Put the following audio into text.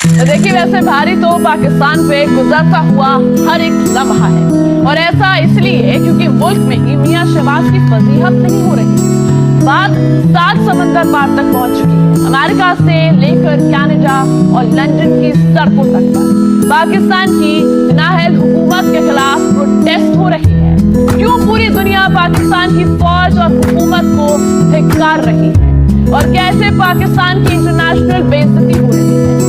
तो देखिए वैसे भारी तो पाकिस्तान पे गुजरता हुआ हर एक लम्हा है, और ऐसा इसलिए क्योंकि मुल्क में ही मियां शहबाज की फजीहत नहीं हो रही। बात 7 समंदर पार तक पहुंच चुकी है, अमेरिका से लेकर कनाडा और लंदन की सड़कों तक पर पाकिस्तान की नाअहल हुकूमत के खिलाफ प्रोटेस्ट हो रही है। क्यों पूरी दुनिया पाकिस्तान की फौज और हुकूमत को धिक्कार रही है, और कैसे पाकिस्तान की इंटरनेशनल बेइज्जती हो रही है।